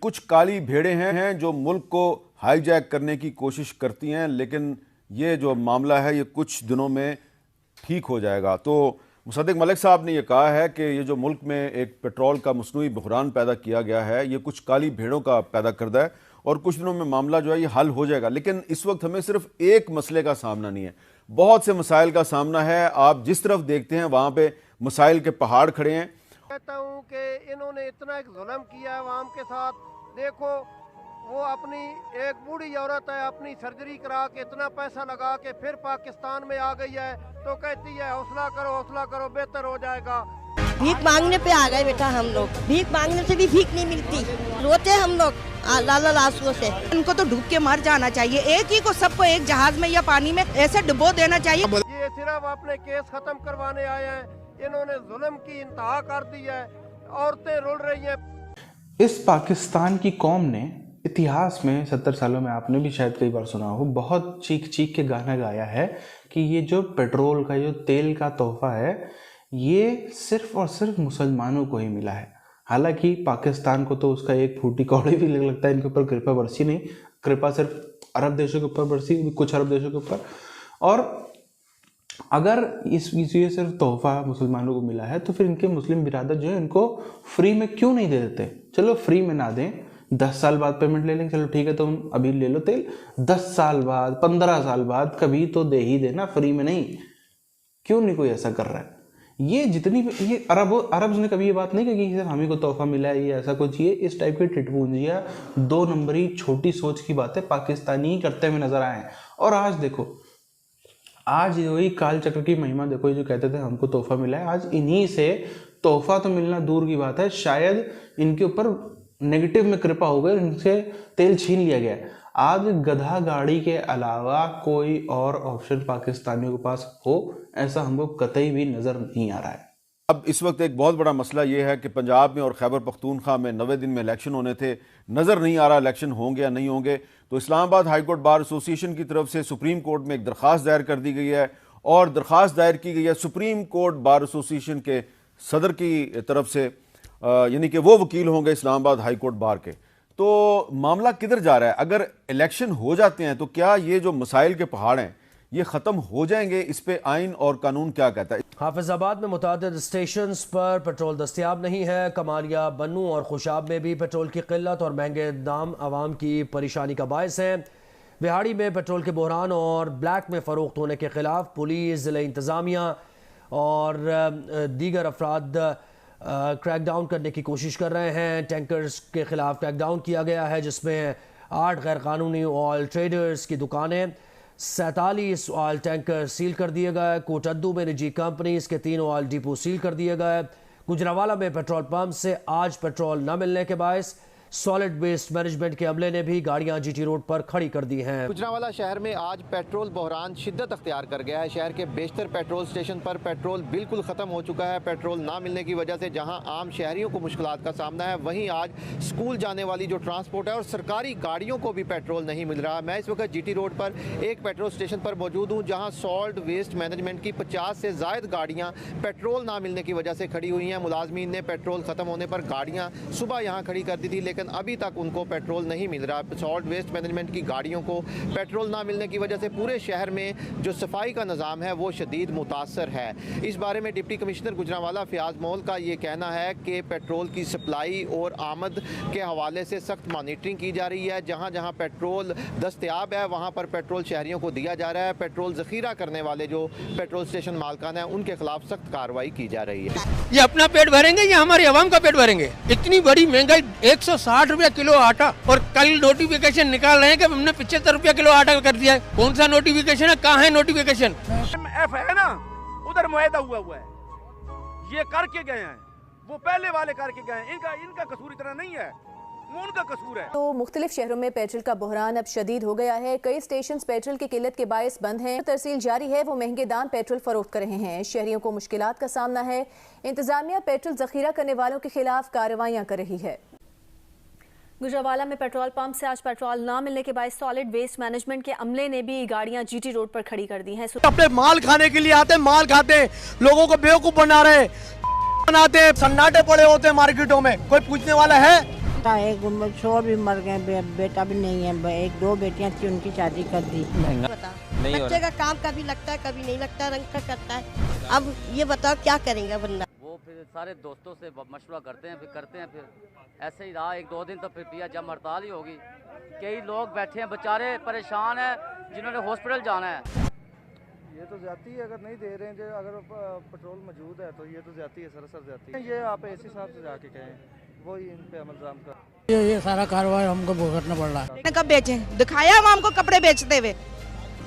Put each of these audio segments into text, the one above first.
कुछ काली भेड़ें हैं जो मुल्क को हाईजैक करने की कोशिश करती हैं, लेकिन ये जो मामला है ये कुछ दिनों में ठीक हो जाएगा। तो मुसद्दिक मलिक साहब ने यह कहा है कि ये जो मुल्क में एक पेट्रोल का मसनूई बहरान पैदा किया गया है ये कुछ काली भेड़ों का पैदा करता है और कुछ दिनों में मामला जो है ये हल हो जाएगा। लेकिन इस वक्त हमें सिर्फ एक मसले का सामना नहीं है, बहुत से मसाइल का सामना है। आप जिस तरफ देखते हैं वहाँ पे मसाइल के पहाड़ खड़े हैं। कहता हूँ कि इन्होंने इतना एक जुल्म किया है आवाम के साथ। देखो वो अपनी एक बूढ़ी औरत है, अपनी सर्जरी करा के इतना पैसा लगा के फिर पाकिस्तान में आ गई है तो कहती है हौसला करो बेहतर हो जाएगा। भीख मांगने पे आ गए बेटा हम लोग, भीख मांगने से भी भीख नहीं मिलती, रोते हम लोग लाल आंसुओं से। इनको तो डूब के मर जाना चाहिए, एक ही को सबको एक जहाज में या पानी में ऐसे डुबो देना चाहिए। ये सिर्फ अपने केस खत्म करवाने आए हैं, इन्होंने जुल्म की इंतहा कर दी है, औरतें रुल रही हैं। इस पाकिस्तान की कौम ने इतिहास में 70 सालों में, आपने भी शायद कई बार सुना हो, बहुत चीख चीख के गाना गाया है कि ये जो पेट्रोल का, जो तेल का तोहफा है ये सिर्फ और सिर्फ मुसलमानों को ही मिला है। हालांकि पाकिस्तान को तो उसका एक फूटी कौड़ी भी लगता है, इनके ऊपर कृपा बरसी नहीं, कृपा सिर्फ अरब देशों के ऊपर बरसी, कुछ अरब देशों के ऊपर। और अगर ये सिर्फ तोहफा मुसलमानों को मिला है तो फिर इनके मुस्लिम बिरादर जो है इनको फ्री में क्यों नहीं दे देते? चलो फ्री में ना दें, 10 साल बाद पेमेंट ले लेंगे, चलो ठीक है तुम अभी ले लो तेल, 10 साल बाद 15 साल बाद कभी तो दे ही देना, फ्री में नहीं। क्यों नहीं कोई ऐसा कर रहा है? ये अरब ने कभी ये बात नहीं कही कि सिर्फ हमें को तोहफा मिला है, ये ऐसा कुछ। ये इस टाइप की टिटपुंजिया, 2 नंबरी छोटी सोच की बातें पाकिस्तानी करते हुए नजर आए हैं। और आज देखो, आज वही काल चक्र की महिमा देखो, ये जो कहते थे हमको तोहफा मिला है, आज इन्हीं से तोहफा तो मिलना दूर की बात है, शायद इनके ऊपर नेगेटिव में कृपा हो गई, इनसे तेल छीन लिया गया। आज गधा गाड़ी के अलावा कोई और ऑप्शन पाकिस्तानियों के पास हो ऐसा हमको कतई भी नजर नहीं आ रहा है। अब इस वक्त एक बहुत बड़ा मसला ये है कि पंजाब में और खैबर पख्तूनख्वा में 90 दिन में इलेक्शन होने थे, नज़र नहीं आ रहा इलेक्शन होंगे या नहीं होंगे। तो Islamabad high court bar association की तरफ से सुप्रीम कोर्ट में एक दरख्वास्त दायर कर दी गई है और दरख्वास्त दायर की गई है सुप्रीम कोर्ट बार एसोसिएशन के सदर की तरफ से, यानी कि वो वकील होंगे इस्लामाबाद हाई कोर्ट बार के। तो मामला किधर जा रहा है? अगर इलेक्शन हो जाते हैं तो क्या ये जो मसाइल के पहाड़ हैं ये ख़त्म हो जाएंगे? इस पे आइन और कानून क्या कहता है? हाफिजाबाद में मुतादिद स्टेशन पर पेट्रोल दस्तियाब नहीं है। कमालिया, बन्नू और खुशाब में भी पेट्रोल की किल्लत और महंगे दाम आवाम की परेशानी का बायस है। बिहाड़ी में पेट्रोल के बहरान और ब्लैक में फ़रोख्त होने के खिलाफ पुलिस, ज़िला इंतज़ामिया और दीगर अफराद क्रैकडाउन करने की कोशिश कर रहे हैं। टैंकर्स के खिलाफ क्रैकडाउन किया गया है जिसमें 8 गैर कानूनी ऑयल ट्रेडर्स की दुकानें, 47 ऑयल टैंकर सील कर दिए गए। कोटद्दू में निजी कंपनीज के 3 ऑयल डिपो सील कर दिए गए। गुजरावाला में पेट्रोल पंप से आज पेट्रोल न मिलने के बायस सॉलिड वेस्ट मैनेजमेंट के अमले ने भी गाड़ियां जीटी रोड पर खड़ी कर दी हैं। गुजरावाला शहर में आज पेट्रोल बहरान शिद्दत अख्तियार कर गया है। शहर के बेशतर पेट्रोल स्टेशन पर पेट्रोल बिल्कुल ख़त्म हो चुका है। पेट्रोल ना मिलने की वजह से जहां आम शहरियों को मुश्किलात का सामना है, वहीं आज स्कूल जाने वाली जो ट्रांसपोर्ट है और सरकारी गाड़ियों को भी पेट्रोल नहीं मिल रहा। मैं इस वक्त जीटी रोड पर एक पेट्रोल स्टेशन पर मौजूद हूँ जहाँ सॉल्ट वेस्ट मैनेजमेंट की 50 से ज़ायद गाड़ियाँ पेट्रोल ना मिलने की वजह से खड़ी हुई हैं। मुलाजमीन ने पेट्रोल ख़त्म होने पर गाड़ियाँ सुबह यहाँ खड़ी कर दी थी, लेकिन अभी तक उनको पेट्रोल नहीं मिल रहा। सॉल्ट वेस्ट मैनेजमेंट की गाड़ियों को पेट्रोल ना मिलने की वजह से पूरे शहर में जो सफाई का निज़ाम है वो शदीद मुतासर है। इस बारे में डिप्टी कमिश्नर गुजरावाला फयाज मोल का ये कहना है कि पेट्रोल की सप्लाई और आमद के हवाले से सख्त मॉनिटरिंग की जा रही है। जहाँ जहाँ पेट्रोल दस्तयाब है वहाँ पर पेट्रोल शहरियों को दिया जा रहा है। पेट्रोल ज़ख़ीरा करने वाले जो पेट्रोल स्टेशन मालकान हैं उनके खिलाफ सख्त कार्रवाई की जा रही है। ये अपना पेट भरेंगे या हमारी आवाम का पेट भरेंगे? इतनी बड़ी महंगाई, 160 रुपया किलो आटा, और कल नोटिफिकेशन निकाल रहे हैं कि हमने 75 रुपया किलो आटा कर दिया है। कौन सा नोटिफिकेशन है? कहाँ है नोटिफिकेशन? एफ है ना, उधर मुआहदा हुआ है, ये करके गए हैं, वो पहले वाले करके गए हैं। इनका कसूर इतना नहीं है, उनका कसूर है। तो मुख्तलिफ शहरों में पेट्रोल का बहरान अब शदीद हो गया है। कई स्टेशन पेट्रोल की किल्लत के बायस बंद हैं। तरसील जारी है, वो महंगे दाम पेट्रोल फरोख्त कर रहे हैं। शहरियों को मुश्किलात का सामना है। इंतजामिया पेट्रोल जखीरा करने वालों के खिलाफ कार्रवाइयाँ कर रही है। गुजरावाला में पेट्रोल पंप से आज पेट्रोल ना मिलने के बाद सॉलिड वेस्ट मैनेजमेंट के अमले ने भी गाड़ियां जीटी रोड पर खड़ी कर दी हैं। अपने माल खाने के लिए आते, माल खाते, लोगों को बेवकूफ बना रहे, बनाते, सन्नाटे पड़े होते हैं मार्केटों में, कोई पूछने वाला है? बेटा एक शोर भी मर गए, बेटा भी नहीं है, एक दो बेटियां थी उनकी शादी कर दी। नहीं बच्चे का काम कभी लगता है कभी नहीं लगता, रंग का करता है। अब ये बताओ क्या करेंगे बंदा। वो फिर सारे दोस्तों से मशवरा करते हैं, फिर ऐसे ही रहा 1-2 दिन, तो फिर पिया जब हड़ताल ही होगी। कई लोग बैठे हैं बेचारे परेशान हैं, जिन्होंने हॉस्पिटल जाना है। ये तो ज्यादती है, अगर नहीं दे रहे हैं जो, अगर पेट्रोल मौजूद है तो ये तो ज्यादती है, सरासर ज्यादती है। ये आप एसी साहब से जाके कहें, वो ही इन पे अमल जाम का। ये सारा कारोबार हमको भुगतना पड़ रहा है। कब बेचे, दिखाया हम हमको कपड़े बेचते हुए।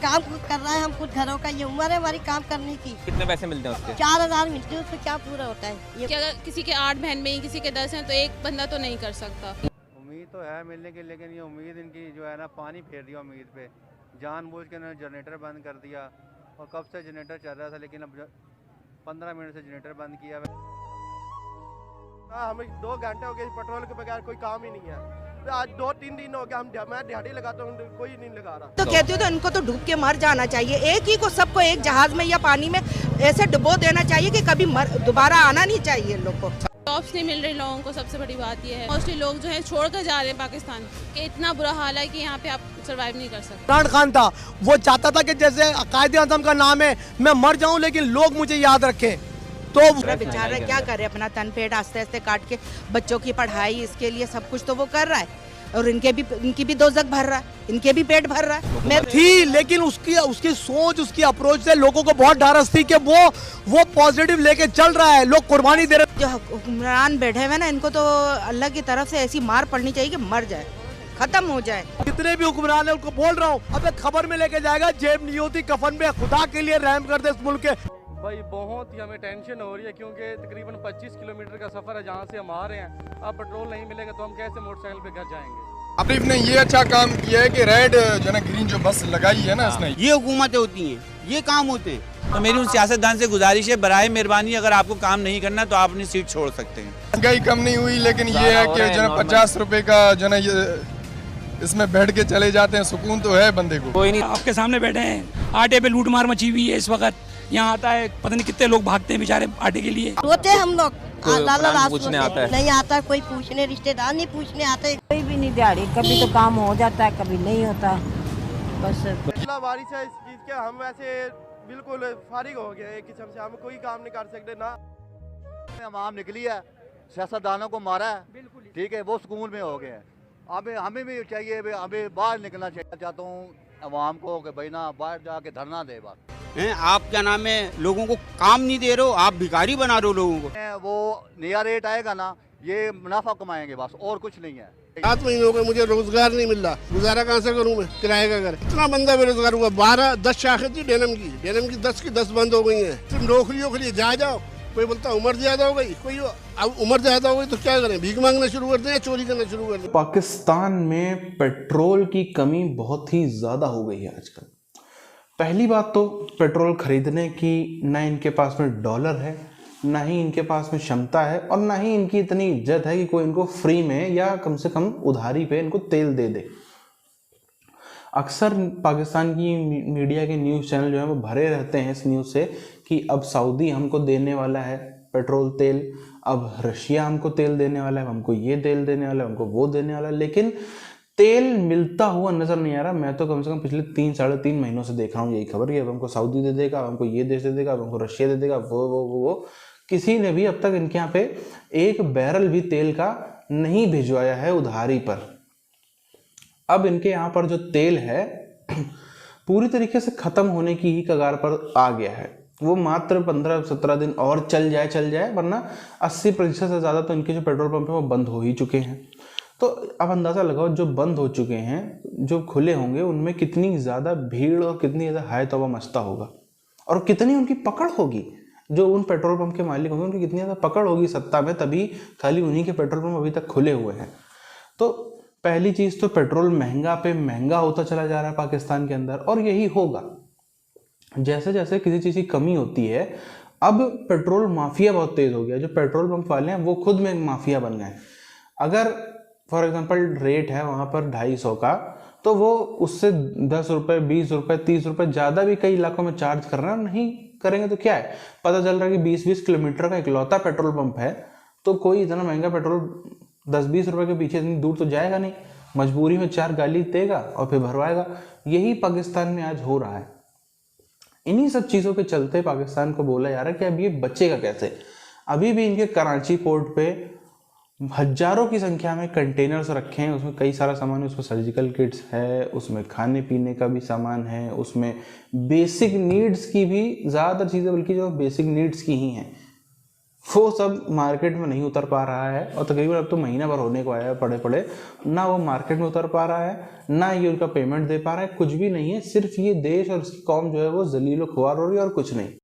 काम खुद कर रहा है, हम खुद घरों का, ये उम्र है हमारी काम करने की। कितने पैसे मिलते हैं उसके? 4000 मिलते हैं, उसमें क्या पूरा होता है ये? कि अगर किसी के 8 बहन में ही किसी के 10 हैं तो एक बंदा तो नहीं कर सकता। उम्मीद तो है मिलने की, लेकिन ये उम्मीद इनकी जो है ना, पानी फेर दिया उम्मीद पे। जानबूझ के इन्होंने जनरेटर बंद कर दिया, और कब से जनरेटर चल रहा था, लेकिन अब 15 मिनट से जनरेटर बंद किया है। हमें 2 घंटे हो गए पेट्रोल के बगैर कोई काम ही नहीं है। आज 2-3 दिन हो गया मैं दिहाड़ी लगाता हूँ, कोई नहीं लगा रहा। तो कहती हूँ तो इनको तो डूब के मर जाना चाहिए। एक ही को सबको एक जहाज में या पानी में ऐसे डुबो देना चाहिए कि कभी दोबारा आना नहीं चाहिए लोग को। जॉब्स नहीं मिल रही लोगों को, सबसे बड़ी बात यह है। मोस्टली लोग जो है छोड़ कर जा रहे हैं पाकिस्तान, कि इतना बुरा हाल है कि यहाँ पे आप सर्वाइव नहीं कर सकते। इमरान खान था, वो चाहता था कि जैसे कायदे आज़म का नाम है, मैं मर जाऊं लेकिन लोग मुझे याद रखें। तो बेचारा क्या करे, अपना तन पेट आस्ते आस्ते काट के बच्चों की पढ़ाई, इसके लिए सब कुछ तो वो कर रहा है, और इनकी भी दोजक भर रहा है, इनके भी पेट भर रहा है। मैं थी, लेकिन उसकी सोच, उसकी अप्रोच से लोगों को बहुत ढारस थी कि वो पॉजिटिव लेके चल रहा है, लोग कुर्बानी दे रहे। जो हुक्मरान बैठे हुए ना, इनको तो अल्लाह की तरफ से ऐसी मार पड़नी चाहिए कि मर जाए, खत्म हो जाए। जितने भी हुक्मरान है उनको बोल रहा हूँ, अब खबर में लेके जाएगा, जेब नहीं होती कफन में, खुदा के लिए रहम कर दे इस मुल्क के। भाई बहुत ही हमें टेंशन हो रही है, क्योंकि तकरीबन 25 किलोमीटर का सफर है जहाँ से हम आ रहे हैं। अब पेट्रोल नहीं मिलेगा तो हम कैसे मोटरसाइकिल पे घर जाएंगे। आरिफ ने ये अच्छा काम किया है कि रेड जो ना ग्रीन जो बस लगाई है ना इसने, ये हुकूमतें होती हैं, ये काम होते हैं। तो मेरी उन सियासतदान से गुजारिश है, बराए मेहरबानी अगर आपको काम नहीं करना तो आप अपनी सीट छोड़ सकते हैं। महंगाई कम नहीं हुई, लेकिन ये है कि जो ना 50 रुपए का जो ना इसमें बैठ के चले जाते हैं, सुकून तो है बंदे को। कोई नहीं, आपके सामने बैठे हैं, आटे पे लूट मार मची हुई है इस वक्त। यहाँ आता है, पता नहीं कितने लोग भागते हैं बेचारे आटे के लिए। रोते हम लोग, पूछने आता है, नहीं आता कोई पूछने, रिश्तेदार नहीं पूछने आते, कोई भी नहीं दिहाड़ी। कभी तो काम हो जाता है, कभी नहीं होता। बस पिछला बारिश है इस चीज के, हम ऐसे बिल्कुल फारिग हो गए एक किस्म से, हम कोई काम नहीं कर सकते ना। आवाम निकली है, सियासतदानों को मारा है, ठीक है, वो सुकून में हो गए हैं। हमें भी चाहिए, हमें बाहर निकलना चाहिए। चाहता हूँ अवाम को कि भाई ना बाहर जाके धरना दे। बात आप क्या नाम है, लोगों को काम नहीं दे रहे हो, आप भिखारी बना रहे हो लोगों को। वो नया रेट आएगा ना, ये मुनाफा कमाएंगे बस, और कुछ नहीं है। 7 महीनों के मुझे रोजगार नहीं मिल रहा, गुजारा कहाँ से करूँ मैं, किराए का घर। इतना बंदा बेरोजगार हुआ। 10 शाखें थी डेनिम की 10 की 10 बंद हो गई हैं। तुम नौकरियों के लिए जाओ, कोई बोलता उम्र ज्यादा हो गई, कोई अब उम्र ज्यादा हो गई तो क्या करें, भीख मांगना शुरू कर दें या चोरी करना शुरू कर दें। पाकिस्तान में पेट्रोल की कमी बहुत ही ज़्यादा हो गई है आजकल। पहली बात तो पेट्रोल खरीदने की ना इनके पास में डॉलर है, ना ही इनके पास में क्षमता है, और ना ही इनकी इतनी इज्जत है कि कोई इनको फ्री में या कम से कम उधारी पे इनको तेल दे दे। अक्सर पाकिस्तान की मीडिया के न्यूज़ चैनल जो है वो भरे रहते हैं इस न्यूज़ से कि अब सऊदी हमको देने वाला है पेट्रोल तेल, अब रशिया हमको तेल देने वाला है, हमको ये तेल देने वाला है, हमको वो देने वाला है, लेकिन तेल मिलता हुआ नज़र नहीं आ रहा। मैं तो कम से कम पिछले 3-3.5 महीनों से देख रहा हूँ यही खबर कि अब हमको सऊदी दे देगा, अब हमको ये देश दे देगा, अब हमको रशिया दे देगा, वो किसी ने भी अब तक इनके यहाँ पे एक बैरल भी तेल का नहीं भिजवाया है उधारी पर। अब इनके यहाँ पर जो तेल है पूरी तरीके से ख़त्म होने की ही कगार पर आ गया है। वो मात्र 15-17 दिन और चल जाए, वरना 80% से ज़्यादा तो इनके जो पेट्रोल पंप है वो बंद हो ही चुके हैं। तो अब अंदाज़ा लगाओ, जो बंद हो चुके हैं, जो खुले होंगे, उनमें कितनी ज़्यादा भीड़ और कितनी ज़्यादा हाय तौबा मचता होगा, और कितनी उनकी पकड़ होगी। जो उन पेट्रोल पंप के मालिक होंगे उनकी कितनी ज़्यादा पकड़ होगी सत्ता में, तभी खाली उन्हीं के पेट्रोल पंप अभी तक खुले हुए हैं। तो पहली चीज़ तो पेट्रोल महंगा पे महंगा होता चला जा रहा है पाकिस्तान के अंदर, और यही होगा। जैसे जैसे किसी चीज़ की कमी होती है, अब पेट्रोल माफिया बहुत तेज़ हो गया। जो पेट्रोल पंप वाले हैं वो खुद में माफिया बन गए। अगर फॉर एग्जांपल रेट है वहाँ पर 250 का, तो वो उससे 10 रुपये, 20 रुपये, 30 रुपये ज़्यादा भी कई इलाकों में चार्ज कर रहे हैं। नहीं करेंगे तो क्या है, पता चल रहा है कि 20-20 किलोमीटर का इकलौता पेट्रोल पंप है, तो कोई इतना महंगा पेट्रोल 10-20 रुपए के पीछे इतनी दूर तो जाएगा नहीं, मजबूरी में 4 गाली देगा और फिर भरवाएगा। यही पाकिस्तान में आज हो रहा है। इन्हीं सब चीज़ों के चलते पाकिस्तान को बोला जा रहा है कि अब ये बचेगा कैसे। अभी भी इनके कराची पोर्ट पे हजारों की संख्या में कंटेनर्स रखे हैं, उसमें कई सारा सामान है, उसमें सर्जिकल किट्स है, उसमें खाने पीने का भी सामान है, उसमें बेसिक नीड्स की भी ज़्यादातर चीज़ें, बल्कि जो बेसिक नीड्स की ही हैं, वो सब मार्केट में नहीं उतर पा रहा है। और तकरीबन अब तो महीना भर होने को आया है पड़े ना वो मार्केट में उतर पा रहा है, ना ये उनका पेमेंट दे पा रहा है, कुछ भी नहीं है। सिर्फ ये देश और उसकी कौम जो है वो जलील व ख्वार हो रही है और कुछ नहीं।